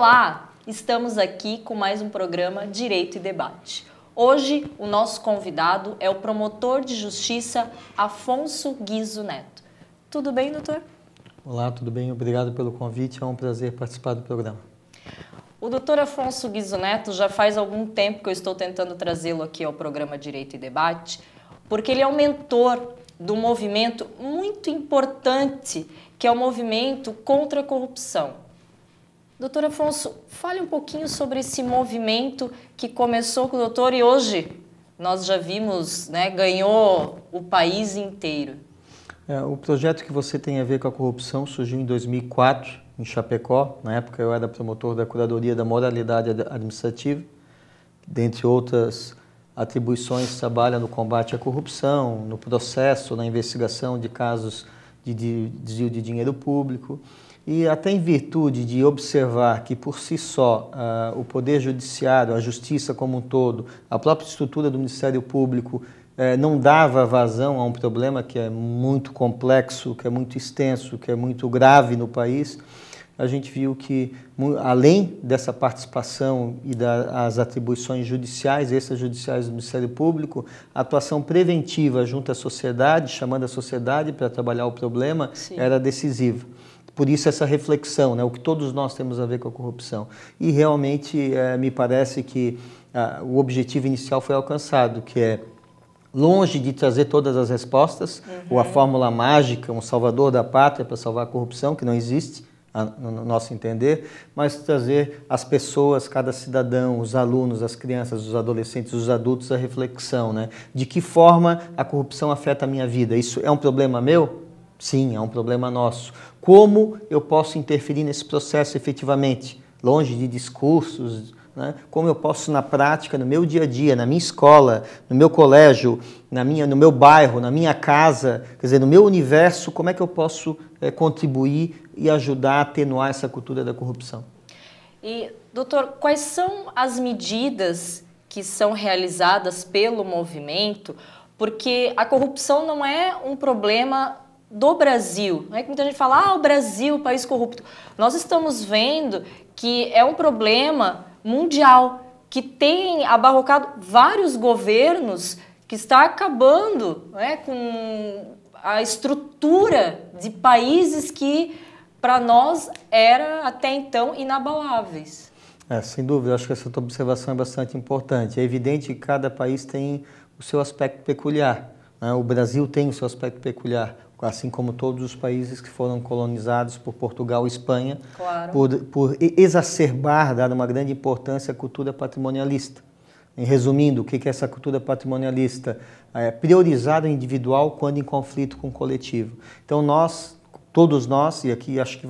Olá, estamos aqui com mais um programa Direito e Debate. Hoje o nosso convidado é o promotor de justiça Afonso Guizzo Neto. Tudo bem, doutor? Olá, tudo bem? Obrigado pelo convite, é um prazer participar do programa. O doutor Afonso Guizzo Neto já faz algum tempo que eu estou tentando trazê-lo aqui ao programa Direito e Debate, porque ele é o mentor do movimento muito importante, que é o movimento contra a corrupção. Doutor Afonso, fale um pouquinho sobre esse movimento que começou com o doutor e hoje nós já vimos, né, ganhou o país inteiro. O projeto que você tem a ver com a corrupção surgiu em 2004, em Chapecó. Na época eu era promotor da Curadoria da Moralidade Administrativa. Dentre outras atribuições, trabalha no combate à corrupção, no processo, na investigação de casos de desvio de dinheiro público. E até em virtude de observar que, por si só, o Poder Judiciário, a Justiça como um todo, a própria estrutura do Ministério Público não dava vazão a um problema que é muito complexo, que é muito extenso, que é muito grave no país, a gente viu que, além dessa participação e das atribuições judiciais, extrajudiciais do Ministério Público, a atuação preventiva junto à sociedade, chamando a sociedade para trabalhar o problema, Sim. era decisiva. Por isso essa reflexão, né, o que todos nós temos a ver com a corrupção. E realmente me parece que o objetivo inicial foi alcançado, que é longe de trazer todas as respostas, ou a fórmula mágica, um salvador da pátria para salvar a corrupção, que não existe, no nosso entender, mas trazer as pessoas, cada cidadão, os alunos, as crianças, os adolescentes, os adultos, a reflexão, né? De que forma a corrupção afeta a minha vida? Isso é um problema meu? Sim, é um problema nosso. Como eu posso interferir nesse processo efetivamente? Longe de discursos, né? Como eu posso, na prática, no meu dia a dia, na minha escola, no meu colégio, no meu bairro, na minha casa, quer dizer, no meu universo, como é que eu posso contribuir e ajudar a atenuar essa cultura da corrupção? E, doutor, quais são as medidas que são realizadas pelo movimento? Porque a corrupção não é um problema do Brasil. Não é que muita gente fala, o Brasil, país corrupto. Nós estamos vendo que é um problema mundial, que tem abarrocado vários governos, que está acabando, né, com a estrutura de países que, para nós, era até então inabaláveis. Sem dúvida, acho que essa tua observação é bastante importante. É evidente que cada país tem o seu aspecto peculiar, né? O Brasil tem o seu aspecto peculiar, assim como todos os países que foram colonizados por Portugal e Espanha, claro. por exacerbar, dar uma grande importância à cultura patrimonialista. Resumindo, o que é essa cultura patrimonialista? Priorizar o individual quando em conflito com o coletivo. Então todos nós, e aqui acho que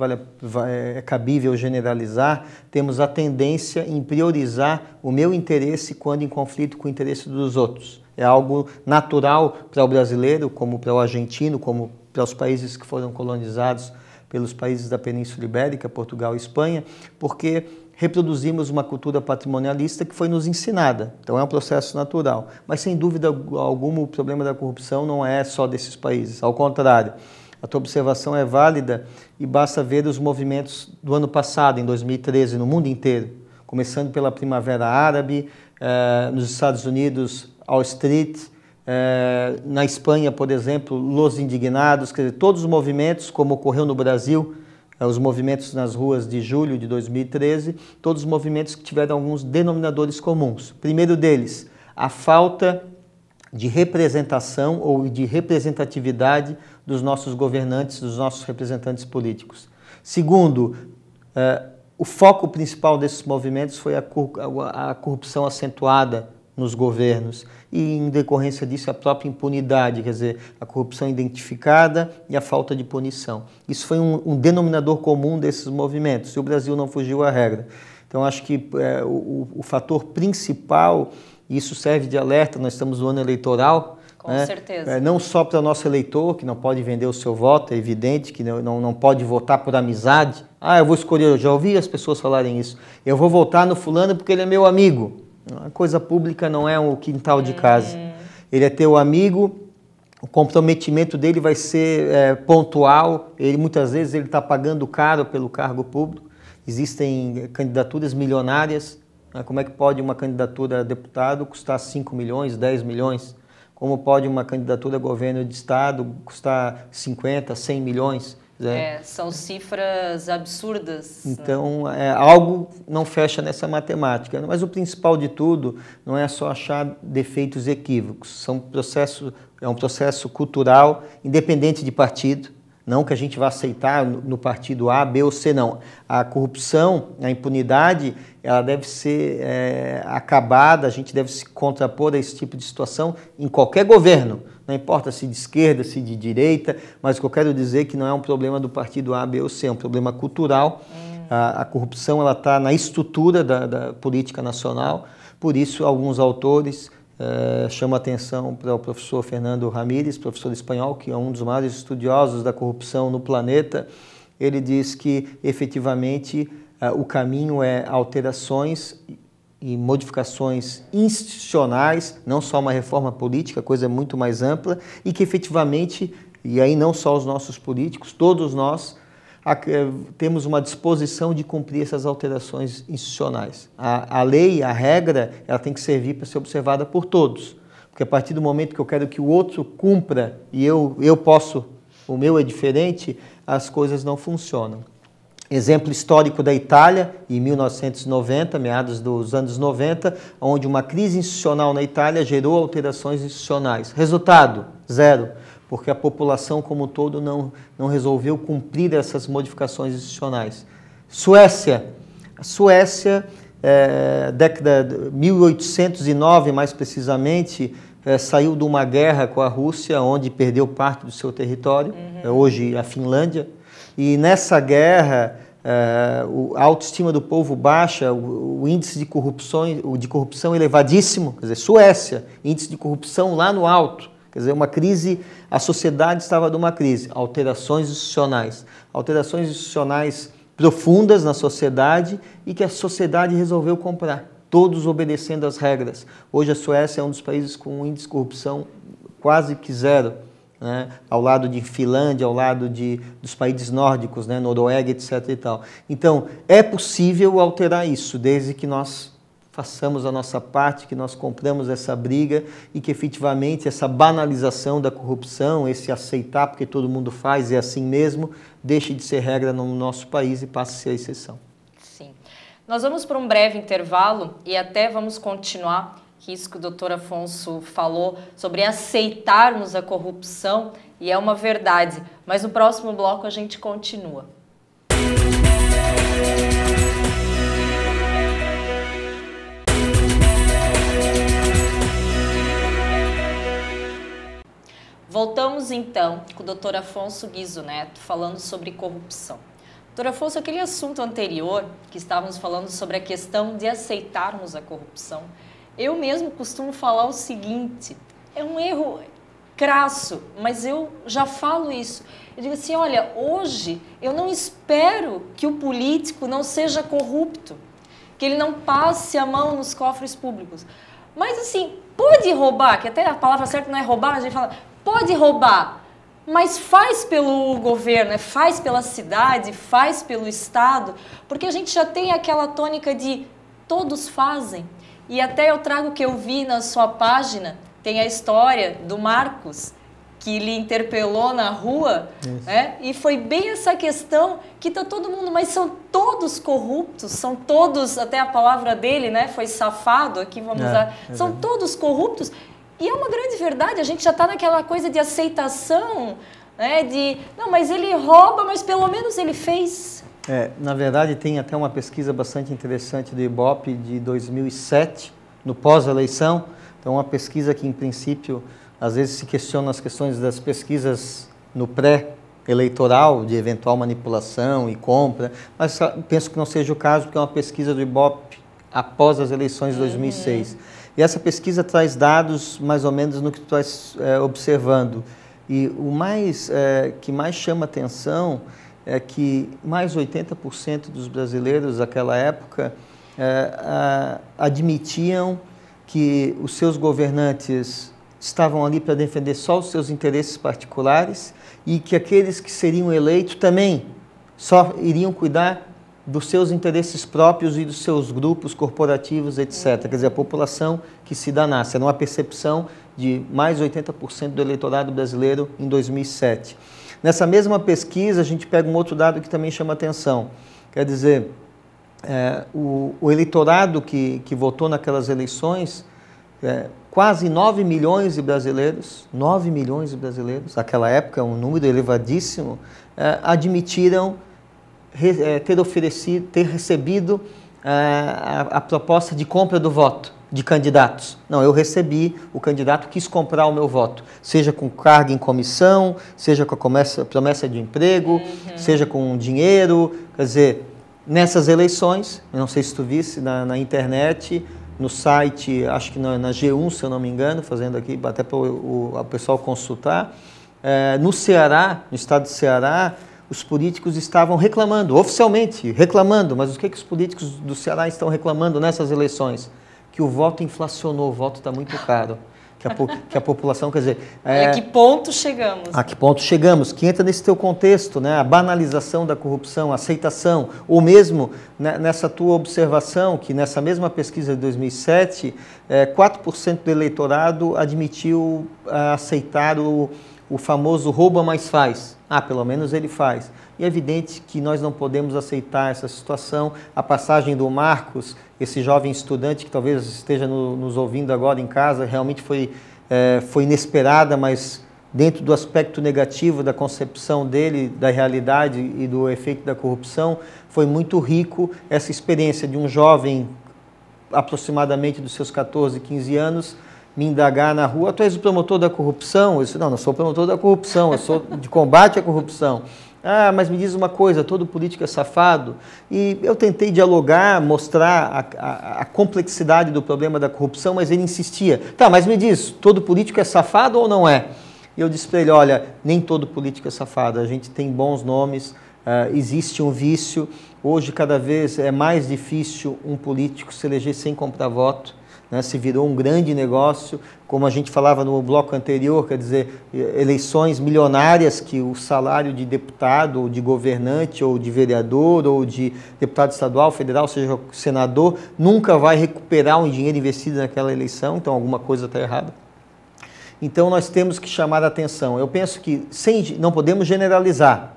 é cabível generalizar, temos a tendência em priorizar o meu interesse quando em conflito com o interesse dos outros. É algo natural para o brasileiro, como para o argentino, como para os países que foram colonizados pelos países da Península Ibérica, Portugal e Espanha, porque reproduzimos uma cultura patrimonialista que foi nos ensinada. Então é um processo natural. Mas sem dúvida alguma o problema da corrupção não é só desses países. Ao contrário, a tua observação é válida e basta ver os movimentos do ano passado, em 2013, no mundo inteiro. Começando pela Primavera Árabe, nos Estados Unidos, Wall Street, na Espanha, por exemplo, Los Indignados, quer dizer, todos os movimentos, como ocorreu no Brasil, os movimentos nas ruas de julho de 2013, todos os movimentos que tiveram alguns denominadores comuns. Primeiro deles, a falta de representação ou de representatividade dos nossos governantes, dos nossos representantes políticos. Segundo, o foco principal desses movimentos foi a corrupção acentuada nos governos e, em decorrência disso, a própria impunidade, quer dizer, a corrupção identificada e a falta de punição. Isso foi um denominador comum desses movimentos e o Brasil não fugiu à regra. Então, acho que o fator principal, e isso serve de alerta, nós estamos no ano eleitoral, com certeza. Não só para o nosso eleitor, que não pode vender o seu voto, é evidente, que não pode votar por amizade. Eu vou escolher, eu já ouvi as pessoas falarem isso, eu vou votar no fulano porque ele é meu amigo. A coisa pública não é o quintal de casa. Ele é teu amigo, o comprometimento dele vai ser pontual, muitas vezes ele está pagando caro pelo cargo público. existem candidaturas milionárias. Como é que pode uma candidatura a deputado custar 5 milhões, 10 milhões? Como pode uma candidatura a governo de estado custar 50, 100 milhões? São cifras absurdas. Então, algo não fecha nessa matemática. Mas o principal de tudo não é só achar defeitos e equívocos. É um processo cultural, independente de partido. Não que a gente vá aceitar no partido A, B ou C, não. A corrupção, a impunidade, ela deve ser acabada, a gente deve se contrapor a esse tipo de situação em qualquer governo. Não importa se de esquerda, se de direita, mas o que eu quero dizer é que não é um problema do partido A, B ou C, é um problema cultural. A corrupção está na estrutura da política nacional, por isso alguns autores chamam atenção para o professor Fernando Ramírez, professor espanhol, que é um dos maiores estudiosos da corrupção no planeta. Ele diz que, efetivamente, o caminho é alterações e modificações institucionais, não só uma reforma política, coisa muito mais ampla, e que, efetivamente, e aí não só os nossos políticos, todos nós temos uma disposição de cumprir essas alterações institucionais. A lei, a regra, ela tem que servir para ser observada por todos. Porque a partir do momento que eu quero que o outro cumpra e eu posso, o meu é diferente, as coisas não funcionam. Exemplo histórico da Itália, em 1990, meados dos anos 90, onde uma crise institucional na Itália gerou alterações institucionais. Resultado, zero. Porque a população como um todo não resolveu cumprir essas modificações institucionais. Suécia. A Suécia, década de 1809, mais precisamente, saiu de uma guerra com a Rússia, onde perdeu parte do seu território, hoje a Finlândia. E nessa guerra, a autoestima do povo baixa, o índice de corrupção elevadíssimo, quer dizer, Suécia, índice de corrupção lá no alto. Quer dizer, uma crise, a sociedade estava numa crise, alterações institucionais profundas na sociedade e que a sociedade resolveu comprar, todos obedecendo às regras. Hoje a Suécia é um dos países com um índice de corrupção quase que zero, né? Ao lado de Finlândia, ao lado dos países nórdicos, né? Noruega, etc. e tal. Então, é possível alterar isso, desde que nós façamos a nossa parte, que nós compramos essa briga e que efetivamente essa banalização da corrupção, esse aceitar porque todo mundo faz, é assim mesmo, deixe de ser regra no nosso país e passe a ser a exceção. Sim. Nós vamos para um breve intervalo e até vamos continuar isso que o doutor Afonso falou sobre aceitarmos a corrupção, e é uma verdade, mas no próximo bloco a gente continua. Voltamos então com o Dr. Afonso Guizzo Neto falando sobre corrupção. Dr. Afonso, aquele assunto anterior que estávamos falando sobre a questão de aceitarmos a corrupção, eu mesmo costumo falar o seguinte, é um erro crasso, mas eu já falo isso. Eu digo assim, olha, hoje eu não espero que o político não seja corrupto, que ele não passe a mão nos cofres públicos. Mas assim, pode roubar, que até a palavra certa não é roubar, mas a gente fala, pode roubar, mas faz pelo governo, faz pela cidade, faz pelo Estado, porque a gente já tem aquela tônica de todos fazem. E até eu trago o que eu vi na sua página, tem a história do Marcos, que lhe interpelou na rua, né? E foi bem essa questão que está todo mundo, mas são todos corruptos, são todos, até a palavra dele, né? Foi safado, aqui vamos usar, são todos corruptos. E é uma grande verdade, a gente já está naquela coisa de aceitação, né? De, não, mas ele rouba, mas pelo menos ele fez. Na verdade, tem até uma pesquisa bastante interessante do Ibope de 2007, no pós-eleição. Então, uma pesquisa que, em princípio, às vezes se questiona as questões das pesquisas no pré-eleitoral, de eventual manipulação e compra, mas penso que não seja o caso, porque é uma pesquisa do Ibope após as eleições de 2006. E essa pesquisa traz dados mais ou menos no que tu estás observando. E o que mais chama atenção é que mais 80% dos brasileiros daquela época admitiam que os seus governantes estavam ali para defender só os seus interesses particulares e que aqueles que seriam eleitos também só iriam cuidar dos seus interesses próprios e dos seus grupos corporativos, etc. Quer dizer, a população que se danasse. Era uma percepção de mais de 80% do eleitorado brasileiro em 2007. Nessa mesma pesquisa, a gente pega um outro dado que também chama atenção. Quer dizer, o eleitorado que votou naquelas eleições, quase 9 milhões de brasileiros, naquela época, um número elevadíssimo, admitiram ter recebido a proposta de compra do voto de candidatos. Não, eu recebi, o candidato quis comprar o meu voto, seja com cargo em comissão, seja com a promessa de emprego, seja com dinheiro. Quer dizer, nessas eleições, eu não sei se tu visse na internet, no site, acho que na G1, se eu não me engano, fazendo aqui até para o pessoal consultar, no Ceará, no estado de Ceará, os políticos estavam reclamando, oficialmente reclamando, mas o que os políticos do Ceará estão reclamando nessas eleições? Que o voto inflacionou, o voto está muito caro, que a população, quer dizer... A que ponto chegamos? A que ponto chegamos, que entra nesse teu contexto, né? A banalização da corrupção, a aceitação, ou mesmo nessa tua observação, que nessa mesma pesquisa de 2007, 4% do eleitorado admitiu aceitar o famoso rouba mais faz. Pelo menos ele faz. E é evidente que nós não podemos aceitar essa situação. A passagem do Marcos, esse jovem estudante que talvez esteja nos ouvindo agora em casa, realmente foi inesperada, mas dentro do aspecto negativo da concepção dele, da realidade e do efeito da corrupção, foi muito rico essa experiência de um jovem, aproximadamente dos seus 14, 15 anos, me indagar na rua: tu és o promotor da corrupção? Eu disse: não sou promotor da corrupção, eu sou de combate à corrupção. Mas me diz uma coisa, todo político é safado? E eu tentei dialogar, mostrar a complexidade do problema da corrupção, mas ele insistia: tá, mas me diz, todo político é safado ou não é? E eu disse para ele: olha, nem todo político é safado, a gente tem bons nomes, existe um vício. Hoje, cada vez é mais difícil um político se eleger sem comprar voto. Se virou um grande negócio, como a gente falava no bloco anterior, quer dizer, eleições milionárias que o salário de deputado, ou de governante, ou de vereador, ou de deputado estadual, federal, seja senador, nunca vai recuperar um dinheiro investido naquela eleição, então alguma coisa está errada. Então nós temos que chamar a atenção. Eu penso que não podemos generalizar.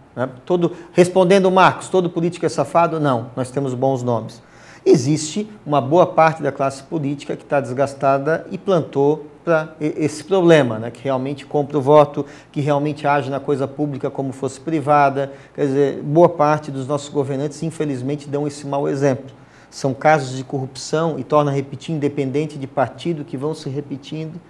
Respondendo o Marcos, todo político é safado? Não, nós temos bons nomes. Existe uma boa parte da classe política que está desgastada e plantou para esse problema, que realmente compra o voto, que realmente age na coisa pública como fosse privada. Quer dizer, boa parte dos nossos governantes, infelizmente, dão esse mau exemplo. São casos de corrupção, e torna a repetir, independente de partido, que vão se repetindo.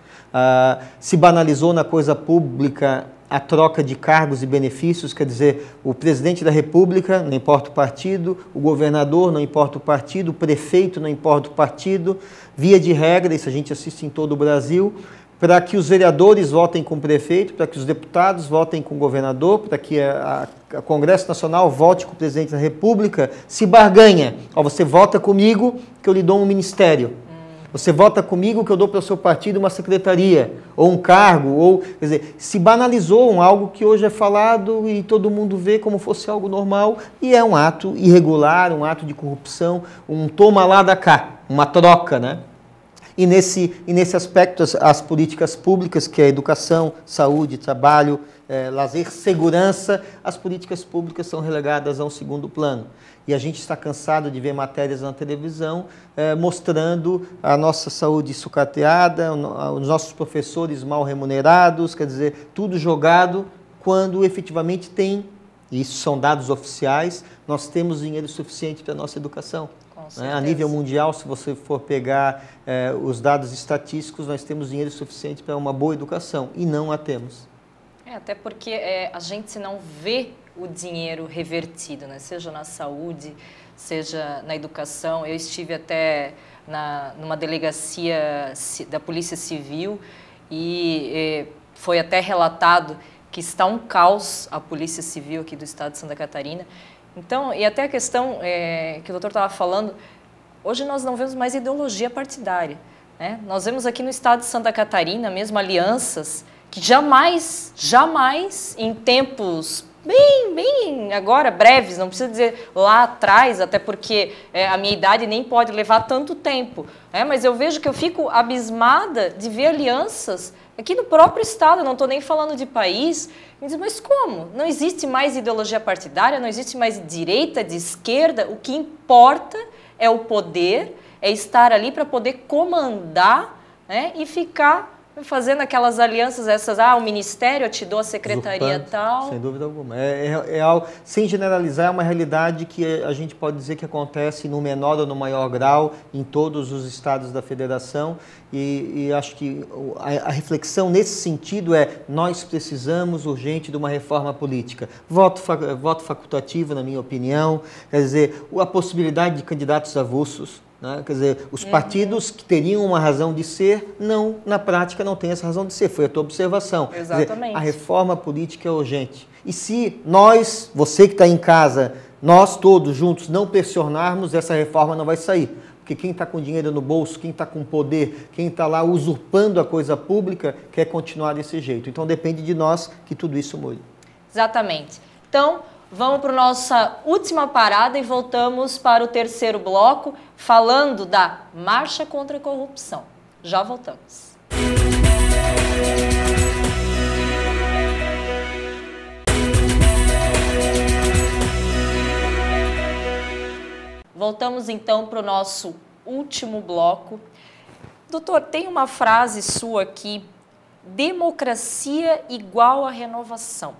Se banalizou na coisa pública a troca de cargos e benefícios, quer dizer, o presidente da República, não importa o partido, o governador, não importa o partido, o prefeito, não importa o partido, via de regra, isso a gente assiste em todo o Brasil, para que os vereadores votem com o prefeito, para que os deputados votem com o governador, para que a Congresso Nacional vote com o presidente da República, se barganha. Você vota comigo que eu lhe dou um ministério. Você vota comigo que eu dou para o seu partido uma secretaria, ou um cargo, quer dizer, se banalizou algo que hoje é falado e todo mundo vê como fosse algo normal, e é um ato irregular, um ato de corrupção, um toma lá da cá, uma troca, né? E nesse aspecto, as políticas públicas, que é educação, saúde, trabalho, lazer, segurança, as políticas públicas são relegadas a um segundo plano. E a gente está cansado de ver matérias na televisão mostrando a nossa saúde sucateada, os nossos professores mal remunerados, quer dizer, tudo jogado quando efetivamente tem, e isso são dados oficiais, nós temos dinheiro suficiente para a nossa educação. A nível mundial, se você for pegar os dados estatísticos, nós temos dinheiro suficiente para uma boa educação, e não a temos. Até porque a gente não vê o dinheiro revertido, seja na saúde, seja na educação. Eu estive até numa delegacia da Polícia Civil e foi até relatado que está um caos a Polícia Civil aqui do estado de Santa Catarina. Então, e até a questão que o doutor estava falando, hoje nós não vemos mais ideologia partidária. Nós vemos aqui no estado de Santa Catarina mesmo alianças que jamais em tempos bem agora, breves, não precisa dizer lá atrás, até porque a minha idade nem pode levar tanto tempo. Mas eu vejo que eu fico abismada de ver alianças aqui no próprio Estado, não estou nem falando de país. Mas como? Não existe mais ideologia partidária, não existe mais direita, de esquerda, o que importa é o poder, é estar ali para poder comandar, né, e ficar fazendo aquelas alianças, o ministério, eu te dou a secretaria tal. Sem dúvida alguma. É algo, sem generalizar, é uma realidade que a gente pode dizer que acontece no menor ou no maior grau em todos os estados da federação e acho que a reflexão nesse sentido nós precisamos urgente de uma reforma política. Voto facultativo, na minha opinião, quer dizer, a possibilidade de candidatos avulsos. Quer dizer, os partidos que teriam uma razão de ser, na prática não têm essa razão de ser, foi a tua observação. Exatamente. Quer dizer, a reforma política é urgente. E se nós, você que está em casa, nós todos juntos não pressionarmos, essa reforma não vai sair. Porque quem está com dinheiro no bolso, quem está com poder, quem está lá usurpando a coisa pública, quer continuar desse jeito. Então depende de nós que tudo isso mude. Exatamente. Então, vamos para a nossa última parada e voltamos para o terceiro bloco, falando da Marcha contra a Corrupção. Já voltamos. Voltamos então para o nosso último bloco. Doutor, tem uma frase sua aqui: democracia igual a renovação.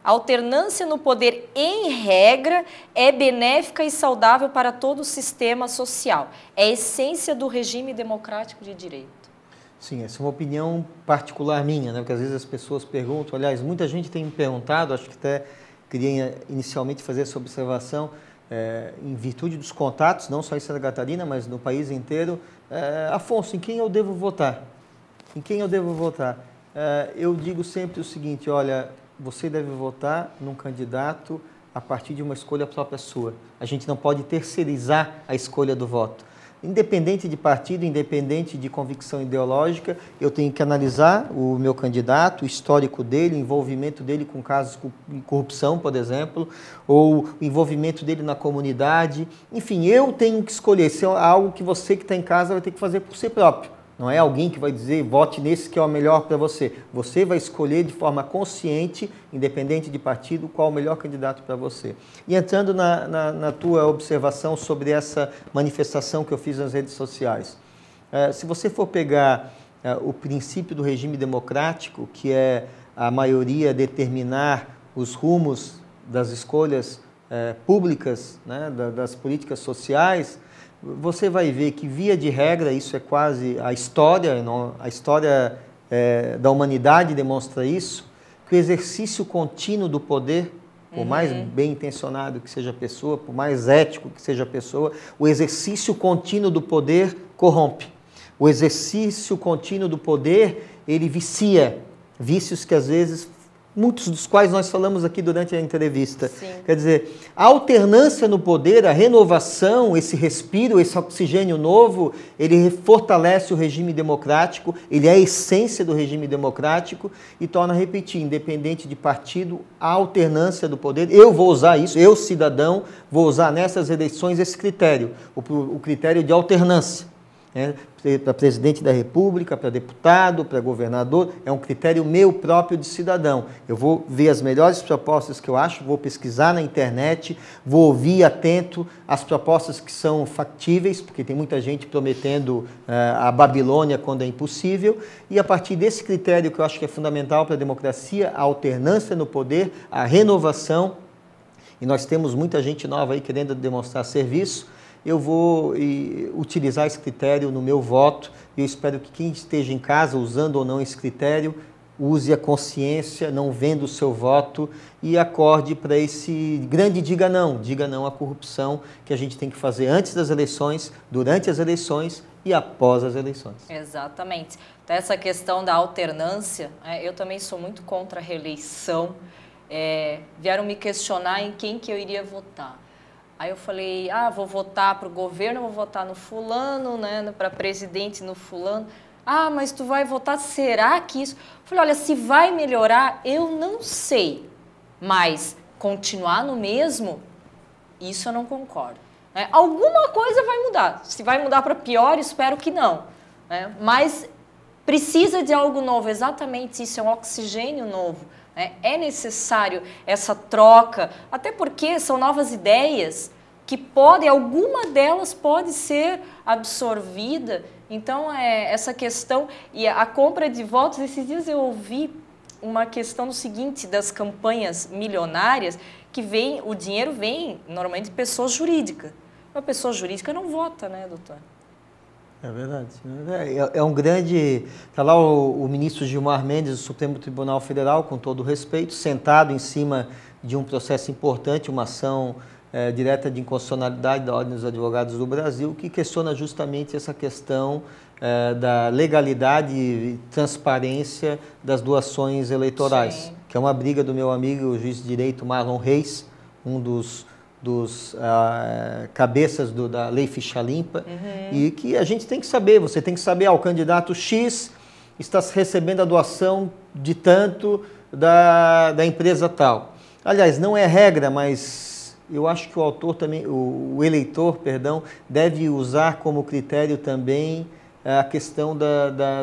A alternância no poder, em regra, é benéfica e saudável para todo o sistema social. É a essência do regime democrático de direito. Sim, essa é uma opinião particular minha, né? Porque às vezes as pessoas perguntam, aliás, muita gente tem me perguntado, acho que até queria inicialmente fazer essa observação, em virtude dos contatos, não só em Santa Catarina, mas no país inteiro, Afonso, em quem eu devo votar? Em quem eu devo votar? Eu digo sempre o seguinte, olha, você deve votar num candidato a partir de uma escolha própria sua. A gente não pode terceirizar a escolha do voto. Independente de partido, independente de convicção ideológica, eu tenho que analisar o meu candidato, o histórico dele, o envolvimento dele com casos de corrupção, por exemplo, ou o envolvimento dele na comunidade. Enfim, eu tenho que escolher. Isso é algo que você que está em casa vai ter que fazer por si próprio. Não é alguém que vai dizer, vote nesse que é o melhor para você. Você vai escolher de forma consciente, independente de partido, qual é o melhor candidato para você. E entrando na tua observação sobre essa manifestação que eu fiz nas redes sociais. Se você for pegar o princípio do regime democrático, que é a maioria determinar os rumos das escolhas públicas, né, das políticas sociais, você vai ver que, via de regra, isso é quase a história da humanidade demonstra isso, que o exercício contínuo do poder, por mais bem intencionado que seja a pessoa, por mais ético que seja a pessoa, o exercício contínuo do poder corrompe. O exercício contínuo do poder, ele vicia, vícios que às vezes, muitos dos quais nós falamos aqui durante a entrevista. Sim. Quer dizer, a alternância no poder, a renovação, esse respiro, esse oxigênio novo, ele fortalece o regime democrático, ele é a essência do regime democrático e torna a repetir, independente de partido, a alternância do poder. Eu vou usar isso, eu cidadão, vou usar nessas eleições esse critério, o critério de alternância. Para presidente da República, para deputado, para governador, é um critério meu próprio de cidadão. Eu vou ver as melhores propostas que eu acho, vou pesquisar na internet, vou ouvir atento as propostas que são factíveis, porque tem muita gente prometendo a Babilônia quando é impossível, e a partir desse critério que eu acho que é fundamental para a democracia, a alternância no poder, a renovação, e nós temos muita gente nova aí querendo demonstrar serviço, eu vou utilizar esse critério no meu voto e eu espero que quem esteja em casa usando ou não esse critério use a consciência, não venda o seu voto e acorde para esse grande diga não à corrupção que a gente tem que fazer antes das eleições, durante as eleições e após as eleições. Exatamente. Então, essa questão da alternância, eu também sou muito contra a reeleição. Vieram me questionar em quem que eu iria votar. Aí eu falei, vou votar para o governo, vou votar no fulano, né, para presidente no fulano. Mas tu vai votar, será que isso... Eu falei, olha, se vai melhorar, eu não sei, mas continuar no mesmo, isso eu não concordo. Né? Alguma coisa vai mudar. Se vai mudar para pior, espero que não. Né? Mas precisa de algo novo, exatamente isso, é um oxigênio novo. Né? É necessário essa troca, até porque são novas ideias que podem, alguma delas pode ser absorvida. Então, essa questão, e a compra de votos, esses dias eu ouvi uma questão do seguinte, das campanhas milionárias, que o dinheiro vem normalmente de pessoa jurídica. Uma pessoa jurídica não vota, né, doutor? É verdade. É um grande... Está lá o ministro Gilmar Mendes, do Supremo Tribunal Federal, com todo o respeito, sentado em cima de um processo importante, uma ação direta de inconstitucionalidade da Ordem dos Advogados do Brasil, que questiona justamente essa questão da legalidade e transparência das doações eleitorais, Sim. que é uma briga do meu amigo, o juiz de direito Marlon Reis, um dos cabeças da Lei Ficha Limpa, e que a gente tem que saber, você tem que saber, o candidato X está recebendo a doação de tanto da empresa tal. Aliás, não é regra, mas eu acho que o autor também, o eleitor, perdão, deve usar como critério também a questão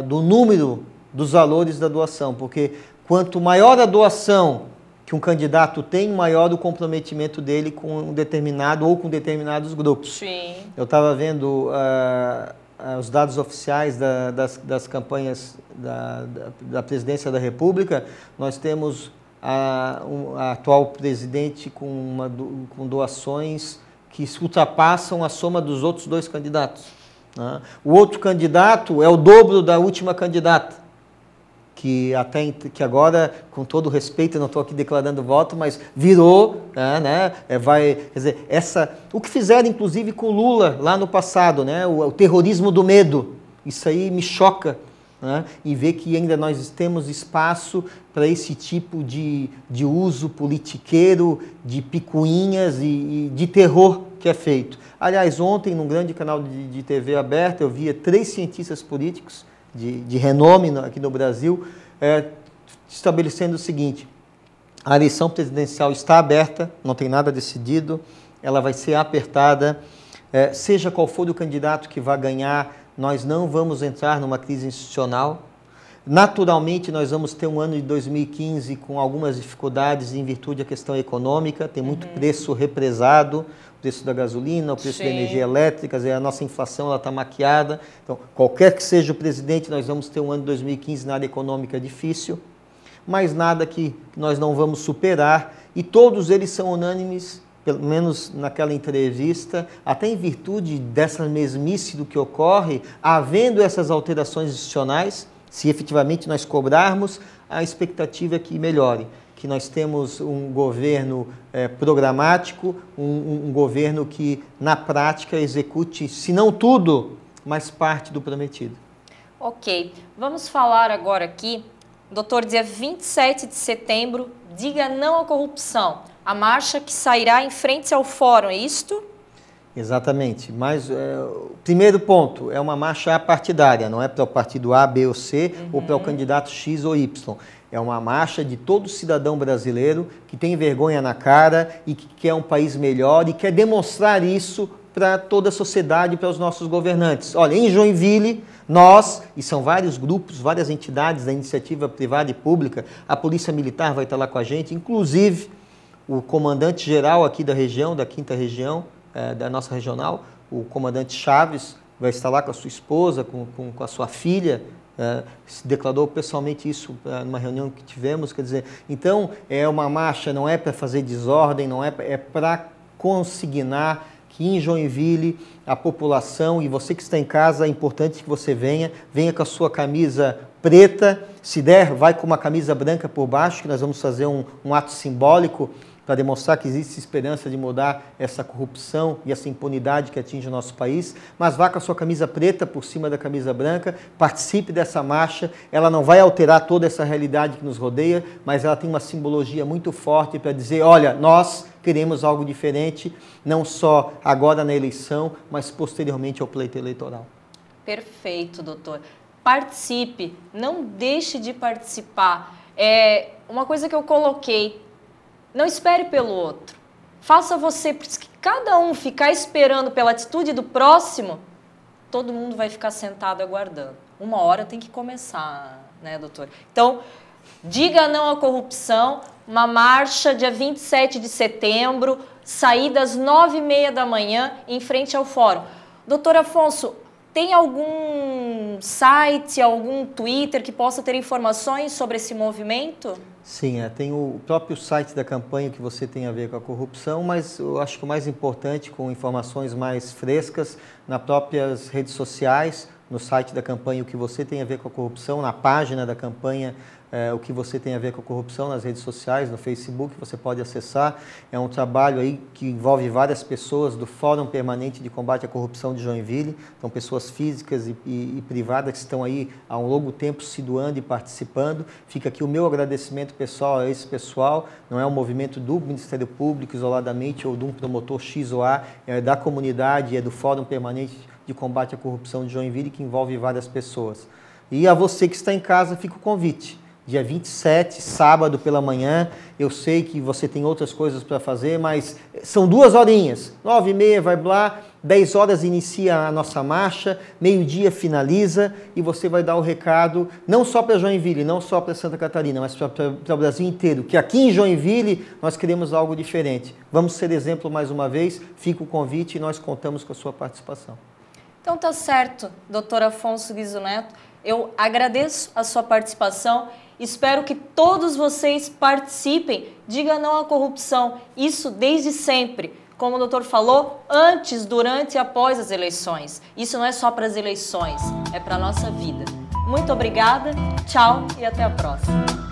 do número dos valores da doação, porque quanto maior a doação que um candidato tem, maior o comprometimento dele com um determinado ou com determinados grupos. Sim. Eu estava vendo os dados oficiais das campanhas da Presidência da República. Nós temos a atual presidente com doações que ultrapassam a soma dos outros dois candidatos. Né? O outro candidato é o dobro da última candidata, que agora, com todo respeito, eu não estou aqui declarando voto, mas virou, quer dizer, o que fizeram inclusive com Lula lá no passado, né? O terrorismo do medo, isso aí me choca, né? E ver que ainda nós temos espaço para esse tipo de uso politiqueiro, de picuinhas e de terror que é feito. Aliás, ontem, num grande canal de TV aberta, eu via 3 cientistas políticos de renome aqui no Brasil, estabelecendo o seguinte: a eleição presidencial está aberta, não tem nada decidido, ela vai ser apertada, seja qual for o candidato que vai ganhar, nós não vamos entrar numa crise institucional. Naturalmente, nós vamos ter um ano de 2015 com algumas dificuldades em virtude da questão econômica, tem muito preço represado, o preço da gasolina, o preço da energia elétrica, a nossa inflação está maquiada. Então, qualquer que seja o presidente, nós vamos ter um ano de 2015 na área econômica difícil, mas nada que nós não vamos superar, e todos eles são unânimes, pelo menos naquela entrevista, até em virtude dessa mesmice do que ocorre, havendo essas alterações institucionais, se efetivamente nós cobrarmos, a expectativa é que melhore, que nós temos um governo programático, um governo que, na prática, execute, se não tudo, mas parte do prometido. Ok, vamos falar agora aqui, doutor, dia 27 de setembro, diga não à corrupção, a marcha que sairá em frente ao fórum, é isto? Exatamente, mas o primeiro ponto é uma marcha apartidária, não é para o partido A, B ou C ou para o candidato X ou Y. É uma marcha de todo cidadão brasileiro que tem vergonha na cara e que quer um país melhor e quer demonstrar isso para toda a sociedade e para os nossos governantes. Olha, em Joinville, nós, e são vários grupos, várias entidades da iniciativa privada e pública, a Polícia Militar vai estar lá com a gente, inclusive o comandante-geral aqui da região, da 5ª região, da nossa regional, o comandante Chaves, vai estar lá com a sua esposa, com a sua filha, se declarou pessoalmente isso numa reunião que tivemos, quer dizer, então é uma marcha, não é para fazer desordem, não é para consignar que em Joinville a população, e você que está em casa, é importante que você venha com a sua camisa preta, se der, vai com uma camisa branca por baixo, que nós vamos fazer um ato simbólico para demonstrar que existe esperança de mudar essa corrupção e essa impunidade que atinge o nosso país, mas vá com a sua camisa preta por cima da camisa branca, participe dessa marcha, ela não vai alterar toda essa realidade que nos rodeia, mas ela tem uma simbologia muito forte para dizer, olha, nós queremos algo diferente, não só agora na eleição, mas posteriormente ao pleito eleitoral. Perfeito, doutor. Participe, não deixe de participar. Uma coisa que eu coloquei, Não espere pelo outro. Faça você, porque se cada um ficar esperando pela atitude do próximo, todo mundo vai ficar sentado aguardando. Uma hora tem que começar, né, doutor? Então, diga não à corrupção, uma marcha dia 27 de setembro, saída às 9h30 da manhã, em frente ao fórum. Doutor Afonso, tem algum site, algum Twitter que possa ter informações sobre esse movimento? Sim, tem o próprio site da campanha que você tem a ver com a corrupção, mas eu acho que o mais importante, com informações mais frescas, nas próprias redes sociais, no site da campanha o que você tem a ver com a corrupção, na página da campanha o que você tem a ver com a corrupção, nas redes sociais, no Facebook, você pode acessar. É um trabalho aí que envolve várias pessoas do Fórum Permanente de Combate à Corrupção de Joinville, então pessoas físicas e privadas que estão aí há um longo tempo se doando e participando. Fica aqui o meu agradecimento pessoal a esse pessoal, não é um movimento do Ministério Público isoladamente ou de um promotor X ou A, é da comunidade, é do Fórum Permanente de Combate à Corrupção de Joinville, que envolve várias pessoas. E a você que está em casa, fica o convite. Dia 27, sábado pela manhã, eu sei que você tem outras coisas para fazer, mas são 2 horinhas, 9h30 vai lá, 10 horas inicia a nossa marcha, meio-dia finaliza e você vai dar o recado não só para Joinville, não só para Santa Catarina, mas para o Brasil inteiro, que aqui em Joinville nós queremos algo diferente. Vamos ser exemplo mais uma vez, fica o convite e nós contamos com a sua participação. Então tá certo, doutor Afonso Guizo Neto, eu agradeço a sua participação. Espero que todos vocês participem, diga não à corrupção, isso desde sempre. Como o doutor falou, antes, durante e após as eleições. Isso não é só para as eleições, é para a nossa vida. Muito obrigada, tchau e até a próxima.